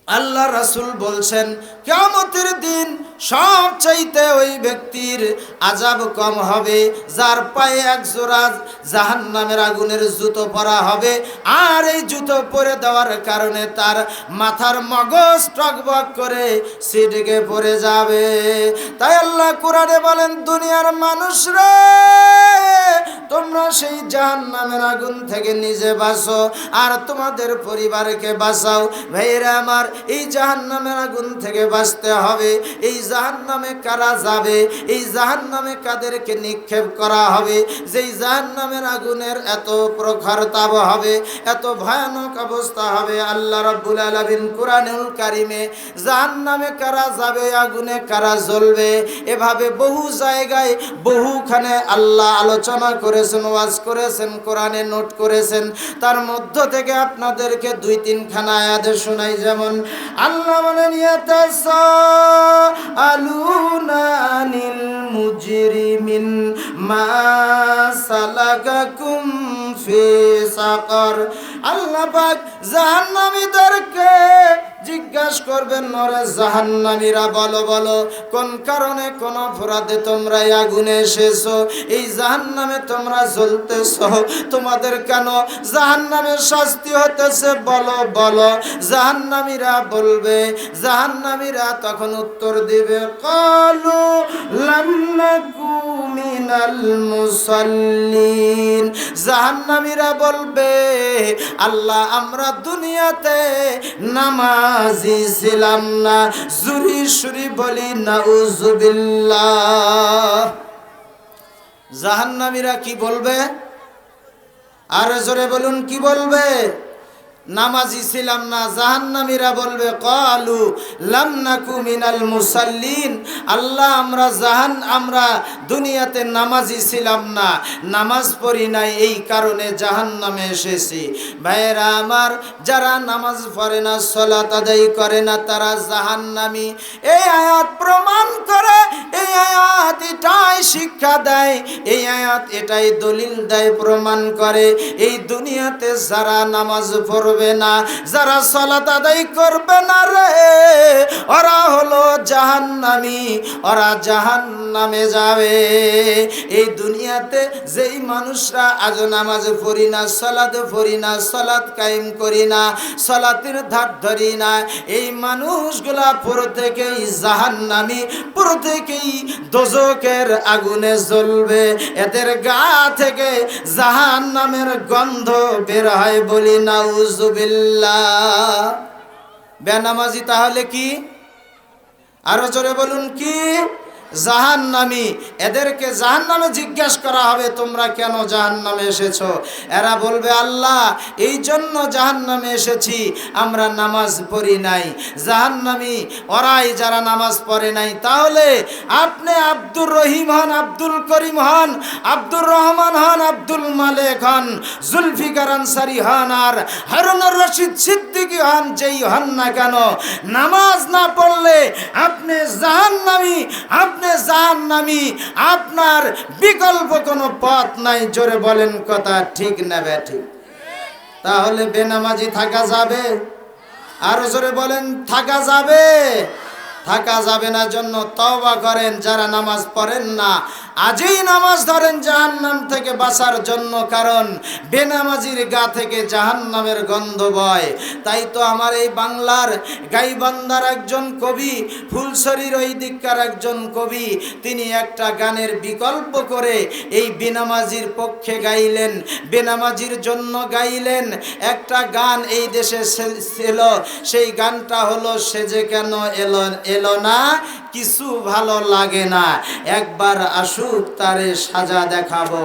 আল্লাহ রাসূল বলছেন কিয়ামতের দিন সবচাইতে ওই ব্যক্তির আযাব কম হবে যার পায়ে এক জোড়া জাহান্নামের আগুনের জুতো পরা হবে, আর এই জুতো পরে দেওয়ার কারণে তার মাথার মগজ টকবক করে ছিটকে পড়ে যাবে। তাই আল্লাহ কোরআনে বলেন, দুনিয়ার মানুষরা তোমরা সেই জাহান্নামের আগুন থেকে নিজে বাঁচো আর তোমাদের পরিবারকে বাঁচাও। ভাইরা আমার, এই জাহান্নামের আগুন থেকে বাঁচতে হবে। এই জাহান্নামে কারা যাবে, এই জাহান্নামে কাদেরকে নিক্ষেপ করা হবে, যেই জাহান্নামের আগুনের এত প্রখর তাপ হবে, এত ভয়ানক অবস্থা হবে। আল্লাহ রাব্বুল আলামিন কোরআনুল কারীমে জাহান্নামে কারা যাবে, আগুনে কারা জ্বলবে, এভাবে বহু জায়গায় বহুখানে আল্লাহ আলোচনা করেছেন, ওয়াজ করেছেন, কোরআনে নোট করেছেন। তার মধ্য থেকে আপনাদেরকে 2-3 খানা আয়াত শোনাই। যেমন আল্লাহ বলেন, ইয়াতাসাআলুনা আনিল মুজরিমিন মা সালাকাকুম ফি সাকার। আল্লাহ পাক জাহান্নামীদেরকে জিজ্ঞাসা করবেন, ওরে জাহান্নামীরা বলো বলো কোন কারণে কোন অপরাধে তোমরা এই আগুনে এসেছো, এই জাহান্নামে তোমরা জ্বলতেছো, তোমাদের কেন জাহান্নামের শাস্তি হতেছে বলো বলো। জাহান্নামীরা বলবে, জাহান্নামীরা তখন উত্তর দিবে, ক্বালু লাম নাকু মিনাল মুসাল্লিন। জাহান্নামীরা বলবে, আল্লাহ আমরা দুনিয়াতে নামাজি ছিলাম না। জুরি সুরি বলি নাউজুবিল্লাহ। জাহান্নামীরা কি বলবে? আর জোরে বলুন, কি বলবে? নামাজি ছিলাম না। জাহান্নামীরা বলবে, ক্বালু লাম নাকু মিনাল মুসাল্লিন। আল্লাহ আমরা দুনিয়াতে নামাজি ছিলাম না, নামাজ পড়ি নাই, এই কারণে জাহান্নামে এসেছি। ভাইয়েরা আমার, যারা নামাজ পড়ে না, সালাত আদায় করে না, তারা জাহান্নামী। এই আয়াত প্রমাণ করে, এই আয়াত এটাই শিক্ষা দেয়, এই আয়াত এটাই দলিল দেয়, প্রমাণ করে, এই দুনিয়াতে যারা নামাজ পড়বে না, যারা সালাত আদায় করবে না রে, ওরা হলো জাহান্নামী, ওরা জাহান্নামে যাবে। এই দুনিয়াতে যেই মানুষরা আজ নামাজ পড়ি না, সালাত পড়ি না, সালাত কায়েম করি না, সালাতের ধার ধরি না, এই মানুষগুলা প্রত্যেকেই জাহান্নামী, প্রত্যেকেই দোজখের আগুনে জ্বলবে। এদের গা থেকে জাহান্নামের গন্ধ বের হয়, বলি নাউজুবিল্লাহ। বেনামাজি তাহলে কি? আরো জোরে বলুন, কি? জাহান্নামী। এদেরকে জাহান্নামে জিজ্ঞাসা করা হবে, তোমরা কেন জাহান্নামে এসেছো? এরা বলবে, আল্লাহ এই জন্য জাহান্নামে এসেছি, আমরা নামাজ পড়ি নাই। জাহান্নামী ওরাই যারা নামাজ পড়ে নাই। তাহলে আপনি আব্দুর রহিম হন, আব্দুল করিম হন, আব্দুর রহমান হন, আব্দুল মালেক হন, জুলফিকার আনসারী হন, আর হারুনুর রশিদ সিদ্দিকী হন, যেই হন না কেন, নামাজ না পড়লে আপনি জাহান্নামী, আপনি জাহান্নামী, আপনার বিকল্প কোনো পথ নাই। জোরে বলেন, কথা ঠিক না ব্যাঠিক? তাহলে বেনামাজি থাকা যাবে? আরো জোরে বলেন, থাকা যাবে? থাকা যাবে না। জন্য তওবা করেন, যারা নামাজ পড়েন না আজই নামাজ ধরেন জাহান্নাম থেকে বাঁচার জন্য, কারণ বেনামাজির গা থেকে জাহান্নামের গন্ধ বয়। তাই তো আমার এই বাংলার গাইবান্ধার একজন কবি, ফুলছড়ির ওই দিককার একজন কবি, তিনি একটা গানের বিকল্প করে এই বেনামাজির পক্ষে গাইলেন, বেনামাজির জন্য গাইলেন। একটা গান এই দেশে ছিল, সেই গানটা হলো, সে যে কেন এলো না, কিছু ভালো লাগে না, একবার আসুক তারে সাজা দেখাবো,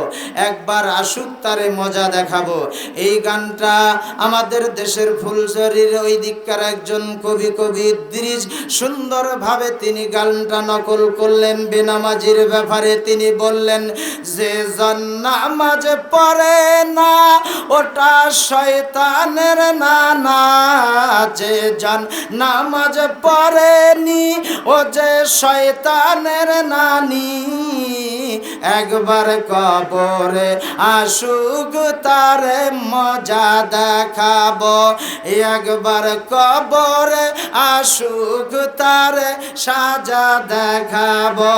একবার আসুক তারে মজা দেখাবো। এই গানটা আমাদের দেশের ফুলছড়ির ওই দিককার একজন কবি ইদ্রিস সুন্দরভাবে তিনি গানটা নকল করলেন বেনামাজির ব্যাপারে। তিনি বললেন, যে জন নামাজ পড়ে না ওটা শয়তানের নানা, যে জন নামাজ পড়েনি ও যে শয়তানের নানি একবার কবরে আসুক তারে মজা দেখাবো, একবার কবরে আসুক তারে সাজা দেখাবো।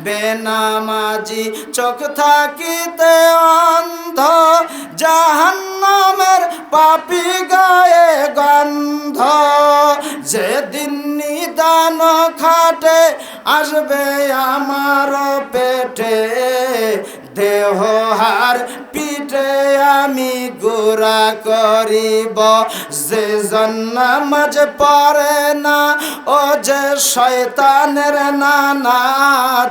বেনামাজি চোখ থাকিতে অন্ধ, জাহান্নামের পাপী গায়ে গন্ধ। যেদিন নিদান খাটে আসবে আমার পেটে, দেহ হার পিঠে আমি গোরা করিব। যে জন নামাজ পড়ে না ও যে শয়তানের নানা,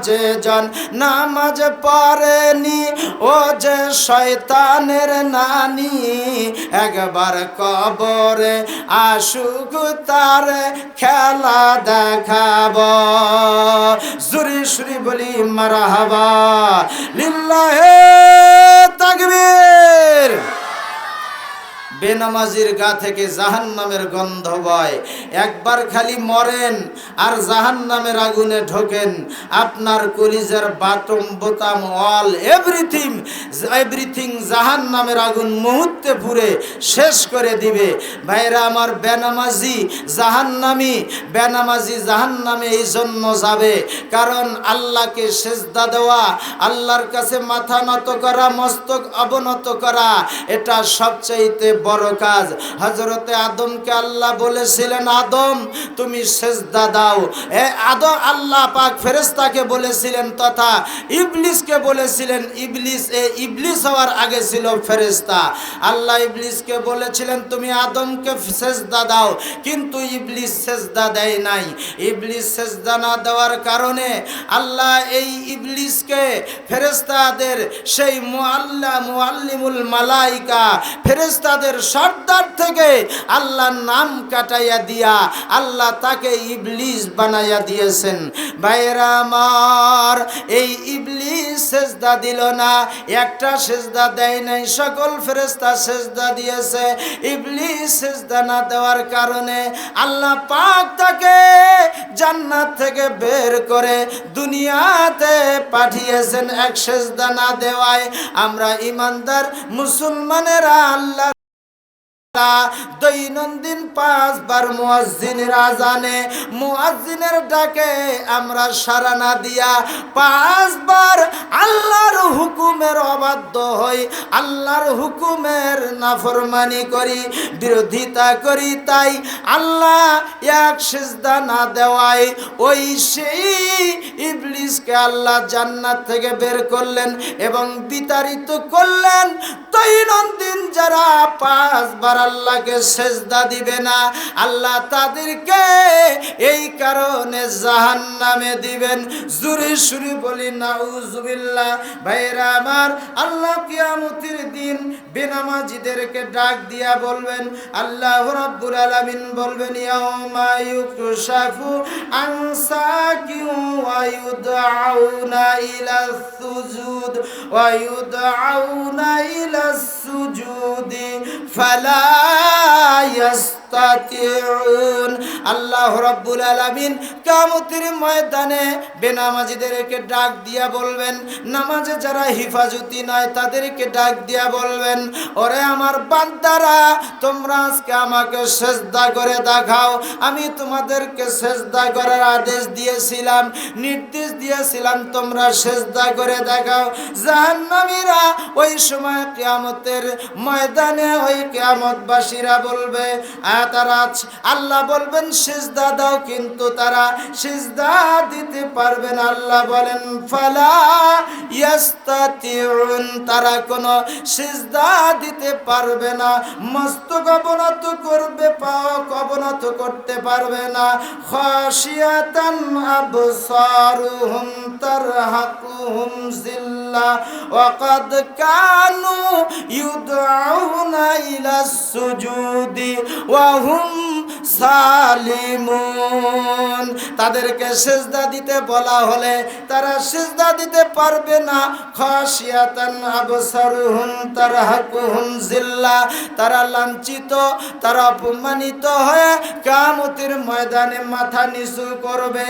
যে জন নামাজ পড়েনি ও যে শয়তানের নানি, একবার কবরে আসুক তার খেলা দেখাব। জুরি সুরি বলি মারহাবা, লিল্লাহে তাকবীর। বেনামাজির গা থেকে জাহান্নামের গন্ধ বয়। একবার খালি মরেন আর জাহান্নামের আগুনে ঢোকেন, আপনার কলিজার বাটম বোতাম অল এভরিথিং জাহান্নামের আগুন মুহূর্তে পুড়ে শেষ করে দিবে। ভাইরা আমার, বেনামাজি জাহান্নামী, বেনামাজি জাহান্নামে এই জন্য যাবে কারণ আল্লাহকে সেজদা দেওয়া, আল্লাহর কাছে মাথা নত করা, মস্তক অবনত করা, এটা সবচাইতে বড় কাজ। হযরতে আদমকে আল্লাহ বলেছিলেন, আদম তুমি সেজদা দাও। আদম আল্লাহ পাক ফেরেশতাকে বলেছিলেন তথা ইবলিসকে বলেছিলেন। ইবলিস হওয়ার আগে ছিল ফেরেশতা। আল্লাহ ইবলিসকে বলেছিলেন তুমি আদমকে সেজদা দাও, কিন্তু ইবলিস সেজদা দেয় নাই। ইবলিস সেজদা না দেওয়ার কারণে আল্লাহ এই ইবলিসকে ফেরেশতাদের সেই মুআল্লিমুল মালাইকা, ফেরেশতাদের সর্দার থেকে আল্লাহর নাম কাটাইয়া দিয়া আল্লাহ তাকে ইবলিস বানাইয়া দিয়েছেন। ভাইরা আমার, এই ইবলিস সেজদা দিল না, একটা সেজদা দেয় নাই, সকল ফেরেশতা সেজদা দিয়েছে। ইবলিস সেজদা না দেওয়ার কারণে আল্লাহ পাক তাকে জান্নাত থেকে বের করে দুনিয়াতে পাঠিয়েছেন এক সেজদা না দেওয়ায়। আমরা ইমানদার মুসলমানেরা আল্লাহ দৈনন্দিন 5 বার মুয়াজ্জিনের আজানে, মুয়াজ্জিনের ডাকে আমরা সাড়া না দিয়া 5 বার আল্লাহর হুকুমের অবাধ্য হই, আল্লাহর হুকুমের নাফরমানি করি, বিরোধিতা করি। তাই আল্লাহ এক সিজদা না দেওয়ায় ওই সেই ইবলিসকে আল্লাহ জান্নাত থেকে বের করলেন এবং বিতাড়িত করলেন। দৈনন্দিন যারা 5 বার আল্লাহকে সেজদা দিবে না, আল্লাহ তাদেরকে এই কারণে জাহান্নামে দিবেন। জোরে সুরে বলি নাউজুবিল্লাহ। ভাইরা আমার, আল্লাহ কিয়ামতের দিন বেনামাজিদেরকে ডাক দিয়া বলবেন, আল্লাহ রাব্বুল আলামিন বলবেন, ইয়াউমা ইউকশাফু আন সাকিন ওয়া ইউদআউনা ইলাস সুজুদ ওয়া ইউদআউনা ইলাস সুজুদি ফালা ইয়াস্তাতিউন। আল্লাহ রাব্বুল আলামিন কিয়ামতের ময়দানে বেনামাজিদেরকে ডাক দিয়া বলবেন, নামাজে যারা হিফাজতি নয় তাদেরকে ডাক দিয়া বলবেন, ওরে আমার বান্দারা, তোমরা আজকে আমাকে সেজদা করে দেখাও। আমি তোমাদেরকে সেজদা করার আদেশ দিয়েছিলাম, নির্দেশ দিয়েছিলাম, তোমরা সেজদা করে দেখাও। জাহান্নামীরা ওই সময় কিয়ামতের ময়দানে ওই কিয়ামতবাসীরা বলবে, তারা আল্লাহ বলবেন সিজদা দাও, কিন্তু তারা সিজদা দিতে পারবে না। আল্লাহ বলেন ফালা ইয়াস্তাতিউন, তারা কোনো সিজদা দিতে পারবে না, মস্তক অবনত করবে, পাও অবনত করতে পারবে না। খাশিয়াতান আবসারুহুম তারহাকুহুম জিল্লা ওয়া কাদ কানু ইউদআউনা ইলাস সুজুদি ওয়া হুম সালিমুন। তাদেরকে সিজদা দিতে বলা হলে তারা সিজদা দিতে পারবে না। খাশিয়াতান আবসারুহুম তারহাকুহুম জিল্লা, তারা লাঞ্ছিত, তারা অপমানিত হয়ে কিয়ামতের ময়দানে মাথা নিচু করবে।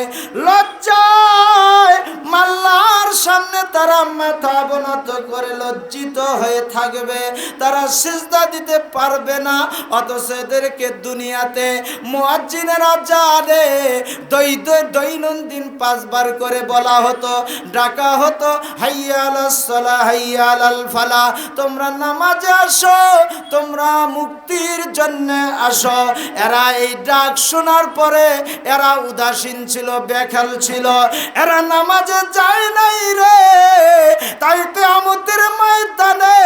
লজ্জায় আল্লাহর সামনে তারা মাথা অবনত করে লজ্জিত হয়ে থাকবে। তারা সিজদা দিতে পারবে না। অথচ এদেরকে দুনিয়াতে মুয়াজ্জিনের আজানে দৈনন্দিন 5 বার করে বলা হতো, ডাকা হতো, হাইয়া আলাস সালাহ হাইয়া আলাল ফালাহ, তোমরা নামাজে আসো, তোমরা মুক্তির জন্য আসো। এরা এই ডাক শোনার পরে এরা উদাসীন ছিল, বেখাল ছিল, এরা নামাজে যায় নাই রে। তাই কিয়ামতের ময়দানে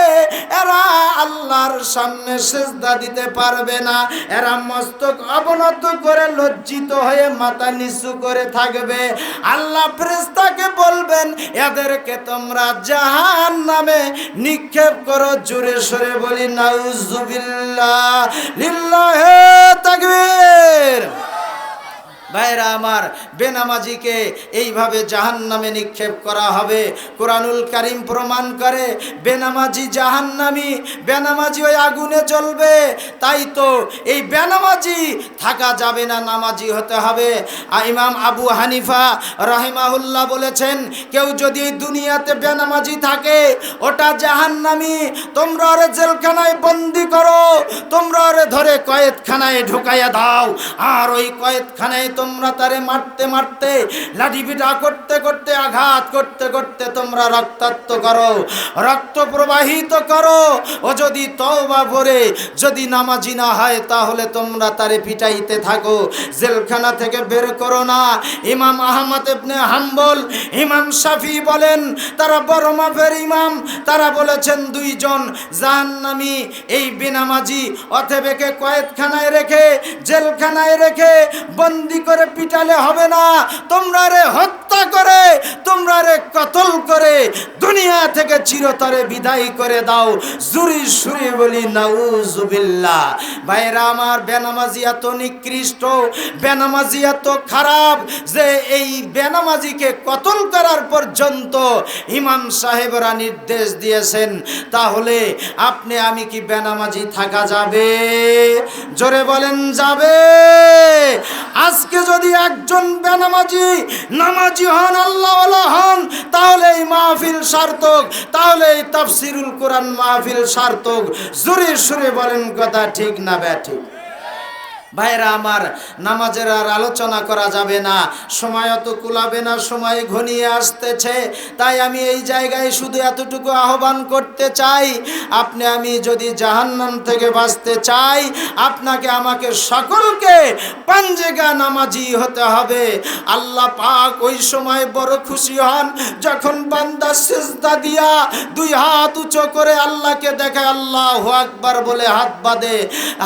এরা আল্লাহর সামনে সিজদা দিতে পারবে না। এরা মস্তক অবনত করে লজ্জিত হয়ে মাথা নিচু করে থাকবে। আল্লাহ ফেরেশতাকে বলবেন, এদেরকে তোমরা জাহান্নামে নিক্ষেপ করো। জোরে সরে বলি নাউজুবিল্লাহ, লিল্লাহে তাকবীর। ভাইরা আমার, বেনামাজিকে এইভাবে জাহান্নামে নিক্ষেপ করা হবে। কোরআনুল কারীম প্রমাণ করে বেনামাজি জাহান্নামী, বেনামাজি ওই আগুনে জ্বলবে। তাই তো এই বেনামাজি থাকা যাবে না, নামাজি হতে হবে। ইমাম আবু হানিফা রাহিমাহুল্লাহ বলেছেন, কেউ যদি এই দুনিয়াতে বেনামাজি থাকে ওটা জাহান্নামী। তোমরা ওরে জেলখানায় বন্দি করো, তোমরা ওরে ধরে কয়েদখানায় ঢুকাইয়া দাও, আর ওই কয়েদখানায় তোমরা তারে মারতে মারতে, লাঠি পিটা করতে করতে, আঘাত করতে করতে তোমরা রক্তাক্ত করো, রক্ত প্রবাহিত করো। ও যদি তওবা করে যদি নামাজি না হয় তাহলে তোমরা তারে পিটাইতে থাকো, জেলখানা থেকে বের করো না। ইমাম আহমদ ইবনে হাম্বল, ইমাম শাফি বলেন, তারা বড় মাপের ইমাম, তারা বলেছেন 2 জন জাহান্নামী এই বেনামাজি। অতএব একে কয়েদখানায় রেখে, জেলখানায় রেখে বন্দি করে পিটালে হবে না, তোমরা রে হত্যা করে, তোমরা রে কতল করে দুনিয়া থেকে চিরতরে বিদায় করে দাও। জুরি সুরি বলি নাউজুবিল্লাহ। ভাইরা আমার, বেনামাজি এত নিকৃষ্ট, বেনামাজি এত খারাপ যে এই বেনামাজিকে কতল করার পর্যন্ত ইমাম সাহেবরা নির্দেশ দিয়েছেন। তাহলে আপনি আমি কি বেনামাজি থাকা যাবে? জোরে বলেন, যাবে? আজকে যদি একজন বেনামাজি নামাজি হন, আল্লাহওয়ালা হন, তাহলে এই মাহফিল সার্থক, তাহলে এই তাফসিরুল কোরআন মাহফিল সার্থক। জোরে সুরে বলেন কথা ঠিক না ব্যাঠিক? ভাইরা আমার, নামাজের আর আলোচনা করা যাবে না, সময় অত কুলাবে না, সময় ঘনিয়ে আসতেছে। তাই আমি এই জায়গায় শুধু এতটুকু আহ্বান করতে চাই, আপনি আমি যদি জাহান্নাম থেকে বাঁচতে চাই, আপনাকে আমাকে সকলকে পাঞ্জেগা নামাজি হতে হবে। আল্লাহ পাক ওই সময় বড় খুশি হন যখন বান্দা সিজদা দিয়া 2 হাত উঁচু করে আল্লাহকে দেখে, আল্লাহু আকবার বলে হাত বাঁধে।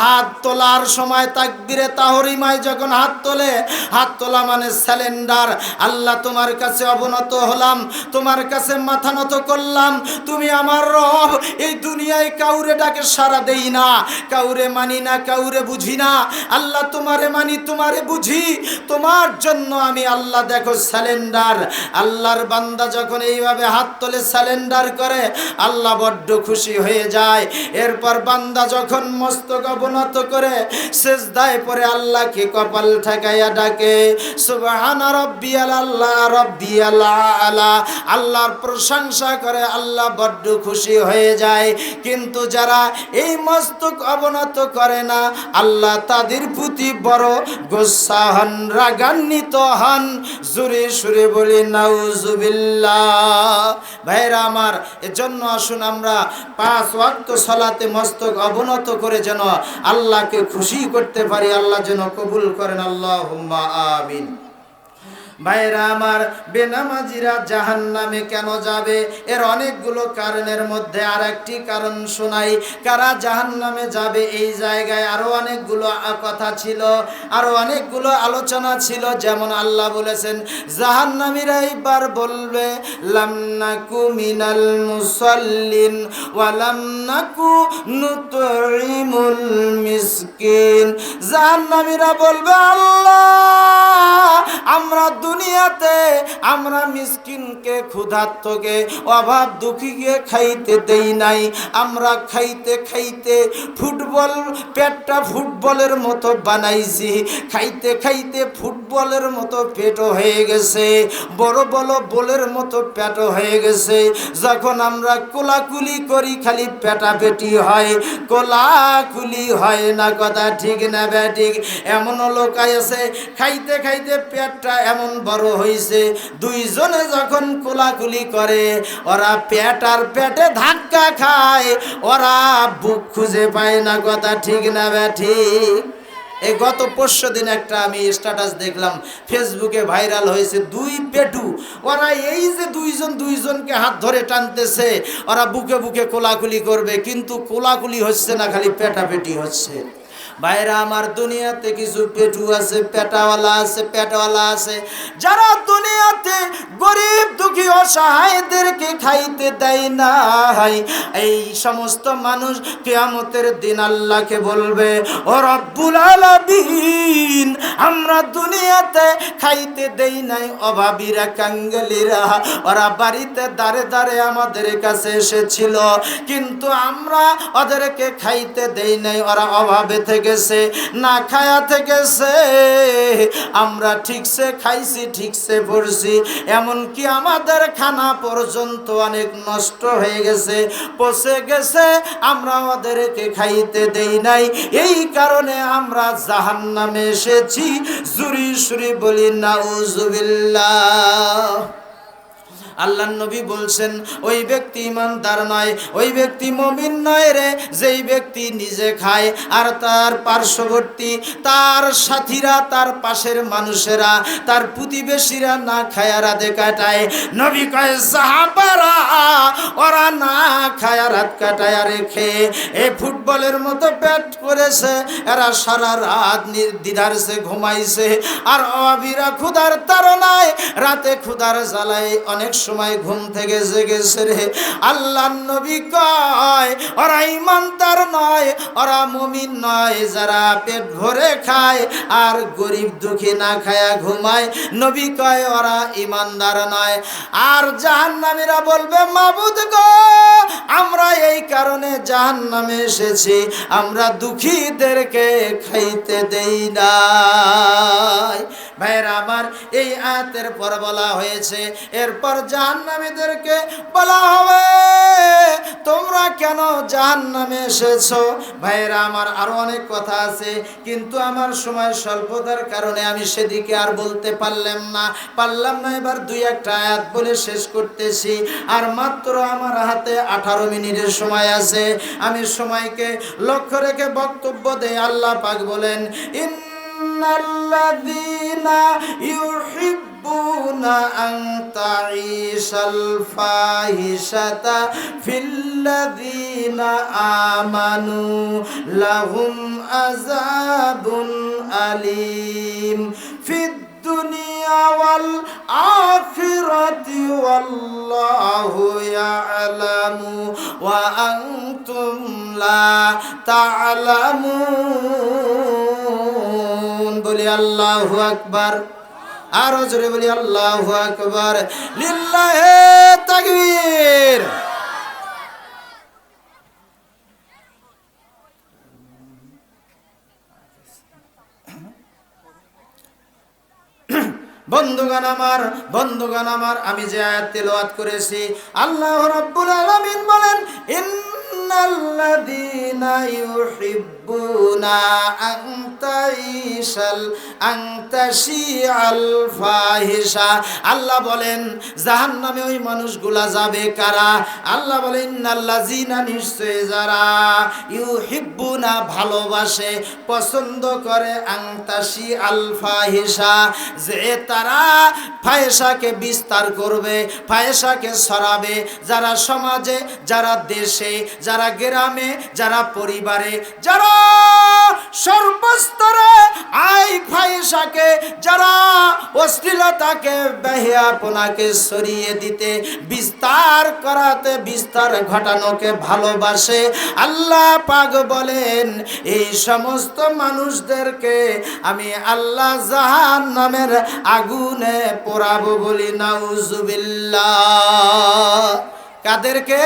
হাত তোলার সময় তাকবীরে তাহরিমায় যখন হাত তোলে, হাত তোলা মানে স্যালেন্ডার। আল্লাহ, তোমার কাছে অবনত হলাম, তোমার কাছে মাথা নত করলাম, তুমি আমার রব। এই দুনিয়ায় কাউরে ডাকে সাড়া দেই না, কাউরে মানি না, কাউরে বুঝি না। আল্লাহ, তোমারে মানি, তোমারে বুঝি, তোমার জন্য আমি আল্লাহ দেখো স্যালেন্ডার। আল্লাহর বান্দা যখন এইভাবে হাত তোলে, স্যালেন্ডার করে, আল্লাহ বড্ড খুশি হয়ে যায়। এরপর বান্দা যখন মস্তক অবনত করে সিজদায় পড়ে আল্লাহকে কপাল ঠেকাইয়া ডাকে, সুবহানা রাব্বিয়াল আল্লাহ রাব্বিয়াল আলা, আল্লাহর প্রশংসা করে, আল্লাহ বড্ড খুশি হয়ে যায়। কিন্তু যারা এই মস্তক অবনত করে না, আল্লাহ তাদের প্রতি বড় গোসা হন, রাগান্বিত হন। জোরে সুরে বলি নাউজুবিল্লাহ। ভাইরা আমার, এজন্য আসুন আমরা 5 ওয়াক্ত সালাতে মস্তক অবনত করে যেন আল্লাহকে খুশি করতে পারি। আল্লাহ যেন কবুল করেন, আল্লাহুম্মা আমিন। ভাইরা আমার, বেনামাজিরা জাহান্নামে কেন যাবে? এর অনেকগুলো কারণের মধ্যে আর একটি কারণ শোনাই। কারা জাহান্নামে যাবে এই জায়গায় আরো অনেকগুলো কথা ছিল, আরো অনেকগুলো আলোচনা ছিল। যেমন আল্লাহ বলেছেন, জাহান্নামীরা এইবার বলবে, লাম নাকু মিনাল মুসাল্লিন ওয়া লাম নাকু নুতঈমুল মিসকিন। জাহান্নামীরা বলবে, আল্লাহ, আমরা দুনিয়াতে আমরা মিসকিনকে, ক্ষুধার্তকে, অভাব দুঃখীকে খাইতে দেই নাই। আমরা খাইতে খাইতে ফুটবল, পেটটা ফুটবলের মতো বানাইছি। খাইতে খাইতে ফুটবলের মতো পেটও হয়ে গেছে, বড় বড় বলের মতো পেটও হয়ে গেছে। যখন আমরা কোলাকুলি করি খালি পেটাপেটি হয়, কোলাকুলি হয় না। কথা ঠিক না ব্যাঠিক? এমনও লোক আছে খাইতে খাইতে পেটটা এমন বড় হইছে, দুইজনে যখন কোলাকুলি করে ওরা পেট আর পেটে ধাক্কা খায়, ওরা বুক খুঁজে পায় না। কথা ঠিক না ব্যাঠিক? এই গত পরশু দিন একটা আমি স্ট্যাটাস দেখলাম, ফেসবুকে ভাইরাল হয়েছে। দুই পেটু, ওরা এই যে দুইজনকে হাত ধরে টানতেছে, ওরা বুকে বুকে কোলাকুলি করবে, কিন্তু কোলাকুলি হচ্ছে না, খালি পেটাপেটি হচ্ছে। ভাইরা আমার, দুনিয়াতে কিছু পেটু আছে, পেটাওয়ালা আছে, পেটওয়ালা আছে, যারা দুনিয়াতে গরিব দুঃখী অসহায়দেরকে খাইতে দেয় না। এই সমস্ত মানুষ কিয়ামতের দিন আল্লাহকে বলবে, ও রব্বুল আলামিন, আমরা দুনিয়াতে খাইতে দেই নাই। অভাবীরা, কাঙ্গালিরা, ওরা বাড়িতে দাঁড়ে দাঁড়ে আমাদের কাছে এসেছিল, কিন্তু আমরা ওদেরকে খাইতে দেই নাই। ওরা অভাবে থেকে গেছে, না খায়া থেকেছে, আমরা ঠিকসে খাইছি, ঠিকসে পড়ছি। এমনকি আমাদের খানা পর্যন্ত অনেক নষ্ট হয়ে গেছে, পচে গেছে, আমরা ওদেরকে খাইতে দেই নাই। এই কারণে আমরা জাহান্নামে এসেছি। জুরি সুরি বলি নাউজুবিল্লাহ। আল্লাহর নবী বলছেন, ওই ব্যক্তি ইমানদার নয়, ওই ব্যক্তি মুমিন নয় রে, যেই ব্যক্তি নিজে খায় আর তার পার্শ্ববর্তী, তার সাথীরা, তার পাশের মানুষেরা, তার প্রতিবেশীরা না খায় রাতে কাটায়। নবী কয়, সাহাবারা ওরা না খায় রাত কাটায় রেখে এই ফুটবলের মতো পেট করেছে, এরা সারা রাত নির্দ্বিধারসে ঘুমাইছে। আর অভাবীরা ক্ষুধার তাড়নায় রাতে ক্ষুধার জ্বালায় অনেক সময় ঘুম থেকে জেগেছে রে। আল্লাহর নবী কয়, ওরা ইমানদার নয়, ওরা মুমিন নয়, যারা পেট ভরে খায় আর গরিব দুঃখী না খায়া ঘুমায়। নবী কয়, ওরা ইমানদার নয়। আর জাহান্নামীরা বলবে, মাবুদ গো, আমরা এই কারণে জাহান্নামে এসেছি, আমরা দুঃখীদেরকে খাইতে দেই নাই। ভাইরা আমার, এই আয়াতের পর বলা হয়েছে, এরপর জাহান্নামীদেরকে বলা হবে, তোমরা কেন জাহান্নামে এসেছো? ভাইরা আমার, আরো অনেক কথা আছে, কিন্তু আমার সময় স্বল্পতার কারণে আমি সেদিকে আর বলতে পারলাম না। এবার দুই একটা আয়াত বলে শেষ করতেছি। আর মাত্র আমার হাতে 18 মিনিটের সময় আছে। আমি সময়কে লক্ষ্য রেখে বক্তব্য দেই। আল্লাহ পাক বলেন, ইন্নাল্লাযীনা ইউহিব্বুনা আন তাঈশাল ফাহিশাতা ফিল্লাযীনা আমানু লাহুম আযাবুন আলীম ফিদ দুনিয়া ওয়াল আখিরাতি ওয়াল্লাহু ইয়ালামু ওয়া আনতুম লা তা'লামুন। বলি আল্লাহু আকবার। আরো জোরে বলি আল্লাহু আকবার। লিল্লাহি তাকবীর। বন্ধুগণ আমার, আমি যে আয়াত তেলাওয়াত করেছি, আল্লাহ রাব্বুল আলামিন বলেন, ইন্নাল্লাযীনা ইউহিব্বুনা ইউহিব্বুনা আনতাশিআল ফাহিশা। আল্লাহ বলেন জাহান্নামে ওই মানুষগুলা যাবে কারা? আল্লাহ বলেন ইন্নাল্লাযিনা, নিশ্চয় যারা ইউহিব্বুনা ভালোবাসে, পছন্দ করে, আনতাশিআল ফাহিশা, যে তারা ফাহিশাকে বিস্তার করবে, ফাহিশাকে ছড়াবে, যারা সমাজে, যারা দেশে, যারা গ্রামে, যারা পরিবারে, যারা সর্বস্তরে আই ফাহিশাকে, যারা অশ্লীলতাকে, বেহায়াপনাকে ছড়িয়ে দিতে, বিস্তার করাতে, বিস্তার ঘটানোকে ভালোবাসে, আল্লাহ পাক বলেন এই সমস্ত মানুষদেরকে আমি আল্লাহ জাহান্নামের আগুনে পোড়াবো বলি নাউজুবিল্লাহ। কাদেরকে?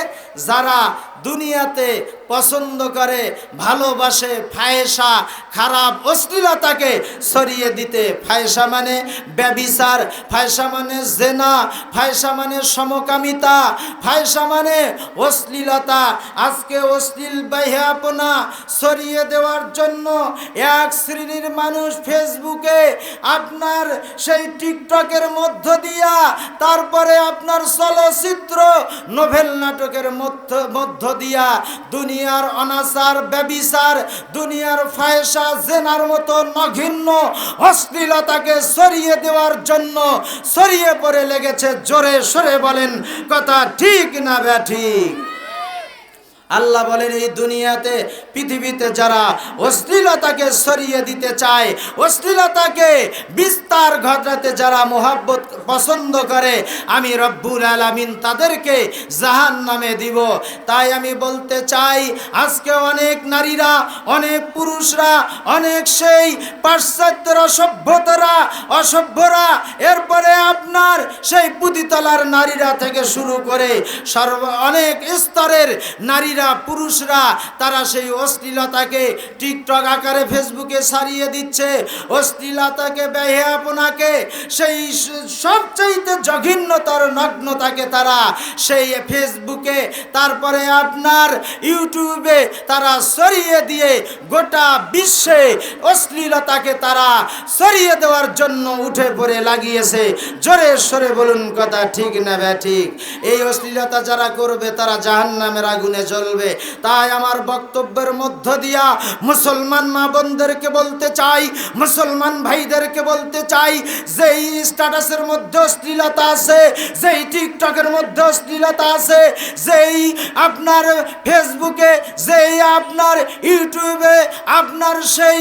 যারা দুনিয়াতে পছন্দ করে, ভালোবাসে ফাহিশা, খারাপ অশ্লীলতাকে ছড়িয়ে দিতে। ফাহিশা মানে ব্যভিচার, ফাহিশা মানে জেনা, ফাহিশা মানে সমকামিতা, ফাহিশা মানে অশ্লীলতা। আজকে অশ্লীল বেহায়াপনা ছড়িয়ে দেওয়ার জন্য এক শ্রেণীর মানুষ ফেসবুকে আপনার সেই টিকটকের মধ্য দিয়া, তারপরে আপনার চলচ্চিত্র, নোভেল নাটকের মধ্য দিয়া দুনিয়ার অনাচার, ব্যভিচার, দুনিয়ার ফাহিশা, জেনার মতো নঘিন্য অশ্লীলতাকে ছড়িয়ে দেওয়ার জন্য ছড়িয়ে পড়ে লেগেছে। জোরে সরে বলেন কথা ঠিক না ব্যাঠিক? আল্লাহ বলেন এই দুনিয়াতে, পৃথিবীতে যারা অশ্লীলতাকে ছড়িয়ে দিতে চায়, অশ্লীলতাকে বিস্তার ঘটাতে যারা মোহাব্বত পছন্দ করে, আমি রব্বুল আলামিন তাদেরকে জাহান্নামে দিব। তাই আমি বলতে চাই আজকে অনেক নারীরা, অনেক পুরুষরা, অনেক সেই পাশ্চাত্যরা, সভ্যতারা, অসভ্যরা, এরপরে আপনার সেই পুঁতিতলার নারীরা থেকে শুরু করে অনেক স্তরের নারীরা, পুরুষরা, তারা সেই অশ্লীলতাকে টিকটক আকারে ফেসবুকে ছাড়িয়ে দিচ্ছে। অশ্লীলতাকে, বেহায়াপনাকে, সেই সবচাইতে জঘন্যতর নগ্নতাকে তারা সেই ফেসবুকে, তারপরে আপনার ইউটিউবে তারা ছড়িয়ে দিয়ে গোটা বিশ্বে অশ্লীলতাকে তারা ছড়িয়ে দেওয়ার জন্য উঠে পড়ে লাগিয়েছে। জোরে সরে বলুন কথা ঠিক না ব্যাঠিক? এই অশ্লীলতা যারা করবে তারা জাহান্নামের আগুনে জ্বলবে। তাই আমার বক্তব্যের মধ্য দিয়া মুসলমান মা বোনদেরকে বলতে চাই, মুসলমান ভাইদেরকে বলতে চাই, যেই স্ট্যাটাসের মধ্যে অশ্লীলতা আছে, যেই টিকটকের মধ্যে অশ্লীলতা আছে, যেই আপনার ফেসবুকে, যেই আপনার ইউটিউবে আপনার সেই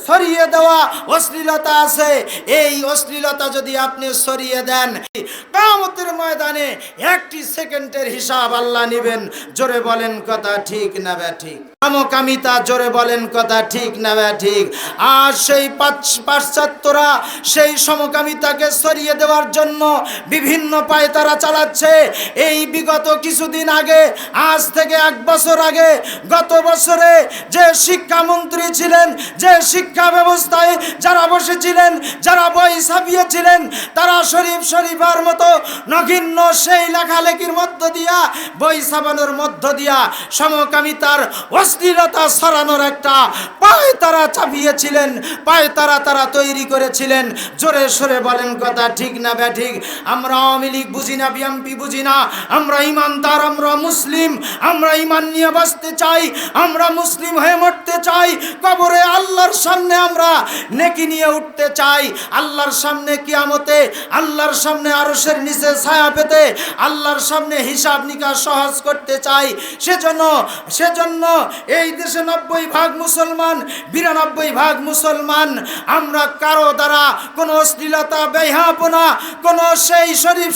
ছড়িয়ে দেওয়া অশ্লীলতা আছে, এই অশ্লীলতা যদি আপনি ছড়িয়ে দেন, কিয়ামতের ময়দানে একটি সেকেন্ডের হিসাব আল্লাহ নেবেন। জোরে বলেন কথা ঠিক না ব্যাঠিক? সমকামিতা, জোরে বলেন কথা ঠিক না ব্যাঠিক? আর সেই পাশ্চাত্যরা সেই সমকামিতাকে ছড়িয়ে দেওয়ার জন্য বিভিন্ন পায়তারা চালাচ্ছে। এই বিগত কিছুদিন আগে, আজ থেকে 1 বছর আগে, গত বছরে যে শিক্ষামন্ত্রী ছিলেন, যে শিক্ষা ব্যবস্থায় যারা বসেছিলেন, যারা বই ছাপিয়েছিলেন, তারা শরীফার মতো নগিন্য সেই লেখালেখির মধ্য দিয়া, বই ছাপানোর মধ্য দিয়া সমকামিতার অশ্লীলতা ছড়ানোর একটা পায়তারা চাপিয়েছিলেন, পায়তারা তারা তৈরি করেছিলেন। জোরে সরে বলেন কথা ঠিক না ব্যাঠিক? আমরা আওয়ামী লীগ বুঝি না, বিএনপি বুঝি না, আমরা ইমানদার, আমরা মুসলিম, আমরা ইমান নিয়ে বাঁচতে চাই, আমরা মুসলিম হয়ে মরতে চাই, কবরে আল্লাহর সামনে আমরা নেকি নিয়ে উঠতে চাই, আল্লাহর সামনে কিয়ামতে, আল্লাহর সামনে আরশের নিচে ছায়া পেতে, আল্লাহর সামনে হিসাব নিকাশ সহজ করতে চাই। সেজন্য এই দেশে 90% মুসলমান, 92% মুসলমান। আমরা কারো দ্বারা কোনো অশ্লীলতা, বেহায়াপনা, কোনো সেই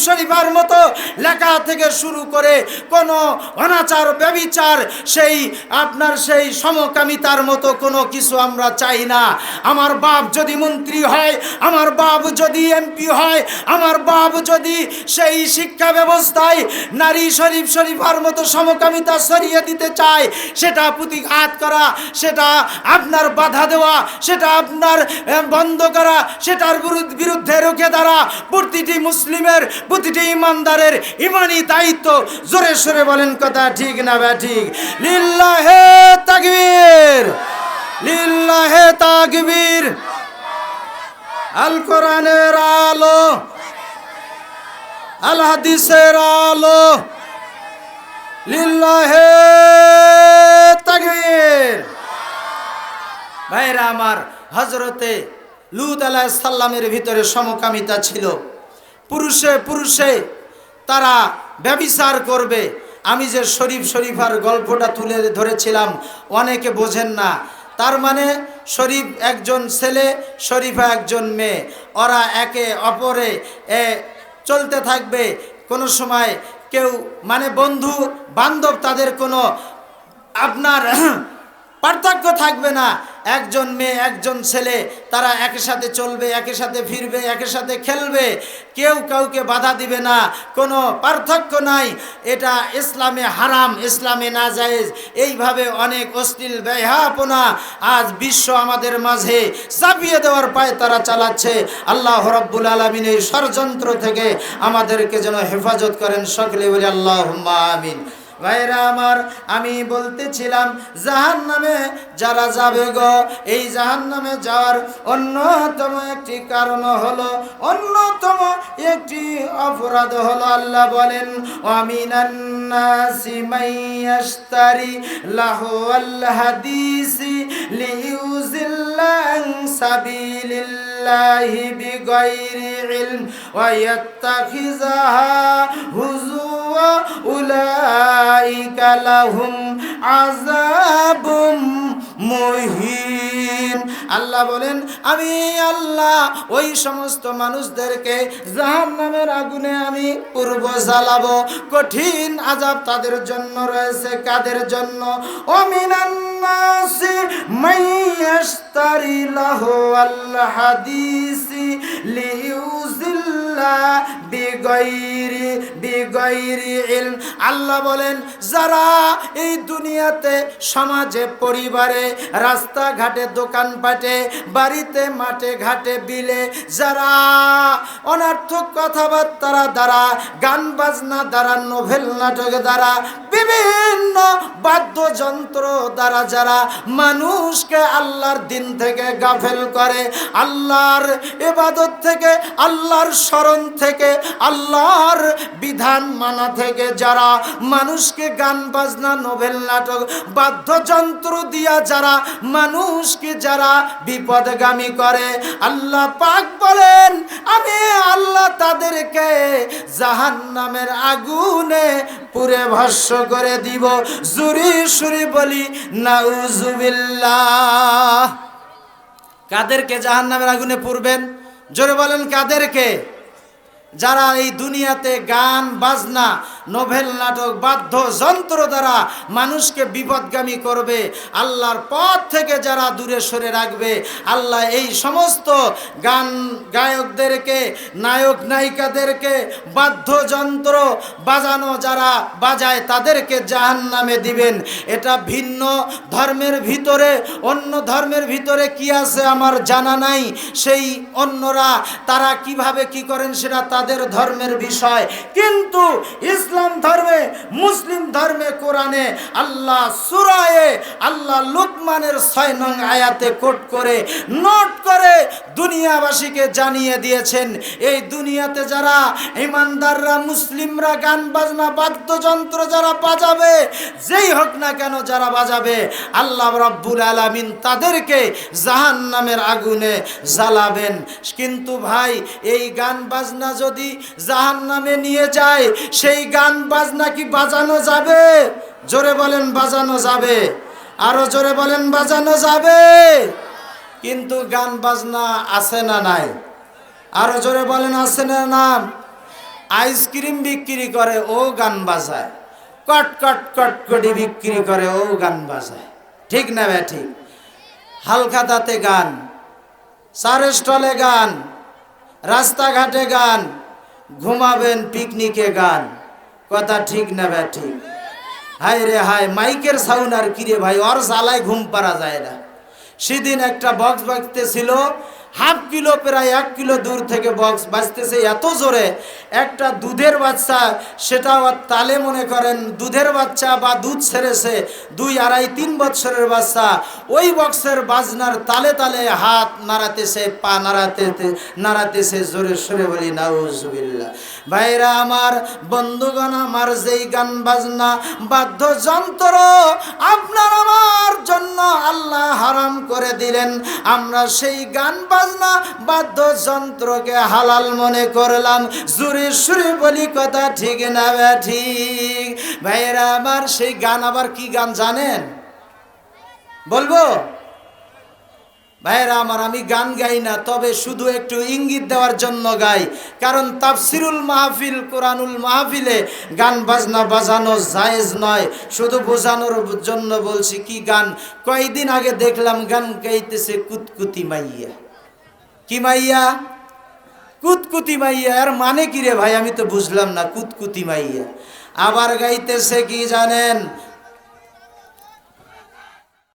শরীফার মতো লেখা থেকে শুরু করে কোনো অনাচার, ব্যভিচার, সেই আপনার সেই সমকামিতার মতো কোনো কিছু আমরা চাই না। আমার বাপ যদি মন্ত্রী হয়, আমার বাপ যদি এমপি হয়, আমার বাপ যদি সেই শিক্ষা ব্যবস্থায় নারী শরীফার মতো সমকামিতা ছড়িয়ে দিতে চায়, সেটা প্রতিঘাত করা, সেটা আপনার বাধা দেওয়া, সেটা আপনার বন্ধ করা, সেটার বিরুদ্ধে রুখে দাঁড়া প্রতিটি মুসলিমের, প্রতিটি ইমানদারের ইমানি দায়িত্ব। জোরে সোরে বলেন কথা ঠিক না ব্যাঠিক? লিল্লাহে তাকবীর, লিল্লাহে তাকবীর। আল কোরআনের আলো, আল হাদিসের আলো, লিল্লাহে তাকবীর। ভাইরা আমার, হযরতে লূত আলাইহিস সালামের ভিতরে সমকামিতা ছিল। পুরুষে পুরুষে তারা ব্যভিচার করবে। আমি যে শরীফার গল্পটা তুলে ধরেছিলাম, অনেকে বোঝেন না। তার মানে শরীফ একজন ছেলে, শরীফা একজন মেয়ে, ওরা একে অপরে চলতে থাকবে। কোনো সময় কেউ মানে বন্ধু বান্ধব, তাদের কোনো আপনার পার্থক্য থাকবে না। একজন মেয়ে একজন ছেলে, তারা একই সাথে চলবে, একই সাথে ফিরবে, একই সাথে খেলবে, কেউ কাউকে বাধা দিবে না, কোনো পার্থক্য নাই। এটা ইসলামে হারাম, ইসলামে নাজায়েজ। এইভাবে অনেক অশ্লীল বেহায়াপনা আজ বিশ্ব আমাদের মাঝে চাপিয়ে দেওয়ার পায় তারা চালাচ্ছে। আল্লাহ রাব্বুল আলামিন এই ষড়যন্ত্র থেকে আমাদেরকে যেন হেফাজত করেন। সকলে বলি আল্লাহুম্মা আমিন। ভাইরা আমার, আমি বলতেছিলাম জাহান্নামে যারা যাবে গো, এই জাহান্নামে যাওয়ার অন্যতম একটি কারণ হলো, অন্যতম একটি অপরাধ হলো, আল্লাহ বলেন ওয়ামিনান নাসি মাইয়াশতারি লাহুল হাদিসি লিইউজিল্লান সাবিলিল্লাহি বিগাইরি ইলম ওয়া ইয়াত্তাখিযাহা হুজুওয়া উলাইকা লাহুম আযাবুম মুহিন। আল্লাহ বলেন আমি আল্লাহ ওই সমস্ত মানুষদেরকে জাহান্নামের আগুনে আমি পূর্ব জ্বালাবো। কঠিন আযাব তাদের জন্য রয়েছে। কাদের জন্য? ওমিনান নাসি মাইয়াশতারি লাহুল হাদিসি লিইউজিল্লা বিগাইরি ইলম। আল্লাহ বলেন যারা এই দুনিয়াতে সমাজে, পরিবারে, রাস্তাঘাটে, দোকানপাটে, বাড়িতে, মাঠে ঘাটে, বিলে যারা অনর্থক কথাবার্তা দ্বারা, গান বাজনা দ্বারা, নোভেল নাটক দ্বারা, বিভিন্ন বাদ্যযন্ত্র দ্বারা যারা মানুষকে আল্লাহর দিন থেকে গাফেল করে, আল্লাহর ইবাদত থেকে, আল্লাহর স্মরণ থেকে, আল্লাহর বিধান মানা থেকে যারা মানুষকে গান বাজনা, নোভেল নাটক, বাদ্যযন্ত্র দিয়া যারা মানুষকে যারা বিপদগামী করে, আল্লাহ পাক বলেন আমি আল্লাহ তাদেরকে জাহান্নামের আগুনে পুড়ে ভস্ম করে দিব। জুরি সুরি বলি নাউজুবিল্লাহ। কাদেরকে জাহান্নামের আগুনে পুড়বেন? জোরে বলেন কাদেরকে? যারা এই দুনিয়াতে গান বাজনা, নোভেল নাটক, বাদ্যযন্ত্র দ্বারা মানুষকে বিপদগামী করবে, আল্লাহর পথ থেকে যারা দূরে সরে রাখবে, আল্লাহ এই সমস্ত গান গায়কদেরকে, নায়ক নায়িকাদেরকে, বাদ্যযন্ত্র বাজানো যারা বাজায় তাদেরকে জাহান্নামে দিবেন। এটা ভিন্ন ধর্মের ভিতরে, অন্য ধর্মের ভিতরে কি আছে আমার জানা নাই। সেই অন্যরা তারা কিভাবে কি করেন সেটা তাদের ধর্মের বিষয়। কিন্তু ইসলাম ধর্মে, মুসলিম ধর্মে, কোরআনে আল্লাহ সূরায়ে আল্লাহ লুকমানের 6 নং আয়াতে কোট করে, নোট করে দুনিয়াবাসীকে জানিয়ে দিয়েছেন এই দুনিয়াতে যারা ইমানদাররা, মুসলিমরা গান বাজনা, বাদ্যযন্ত্র যারা বাজাবে, যেই হোক না কেন যারা বাজাবে, আল্লাহ রাব্বুল আলামিন তাদেরকে জাহান্নামের আগুনে জ্বালাবেন। কিন্তু ভাই এই গান বাজনা যদি জাহান্নামে নিয়ে যায়, সেই গান বাজনা কি বাজানো যাবে? জোরে বলেন বাজানো যাবে? আরো জোরে বলেন বাজানো যাবে? কিন্তু গান বাজনা আছে না নাই? আরো জোরে বলেন আছে না নাম? আইসক্রিম বিক্রি করে ও গান বাজায়, কট কট কটকটি বিক্রি করে ও গান বাজায়, ঠিক না ভাই? ঠিক। হালখাতাতে গান, চার স্টলে গান, রাস্তাঘাটে গান, ঘুমাবেন পিকনিকে গান, কথা ঠিক না ভাই? ঠিক। হায় রে হায়, মাইকের সাউন্ড আর কি রে ভাই, ওর জ্বালায় ঘুম পারা যায় না। সেদিন একটা বক্স বাজতেছিল, হাফ কিলো প্রায় 1 কিলো দূর থেকে বক্স বাজতেছে এত জোরে, একটা দুধের বাচ্চা, সেটাও তালে মনে করেন দুধের বাচ্চা বা দুধ ছেড়েছে 2, 2.5, 3 বছরের বাচ্চা, ওই বক্সের বাজনার তালে তালে হাত নাড়াতেছে, পা নাড়াতেছে, জোরে সোরে বলি নাউজুবিল্লাহ। ভাইরা আমার, বন্ধুগণ আমার, যেই গান বাজনা বাদ্যযন্ত্র আপনার আমার জন্য আল্লাহ হারাম করে দিলেন, আমরা সেই গান বাজনা বাদ্যযন্ত্রকে হালাল মনে করলাম। জোরে সুরে বলি কথা ঠিক না ঠিক? ভাইরা আমার, সেই গান আবার কি গান জানেন? বলবো ভাইরা আমার, আমি গান গাই না, তবে শুধু একটু ইঙ্গিত দেওয়ার জন্য গাই, কারণ তাফসিরুল মাহফিল, কোরআনুল মাহফিলে গান বাজনা বাজানো জায়েজ নয়, শুধু বোঝানোর জন্য বলছি। কি গান? কয়েকদিন আগে দেখলাম গান গাইতেছে কুতকুতি মাইয়া। কি মাইয়া? কুতকুতি মাইয়া। আর মানে কি রে ভাই, আমি তো বুঝলাম না। কুতকুতি মাইয়া। আবার গাইতেছে কি জানেন?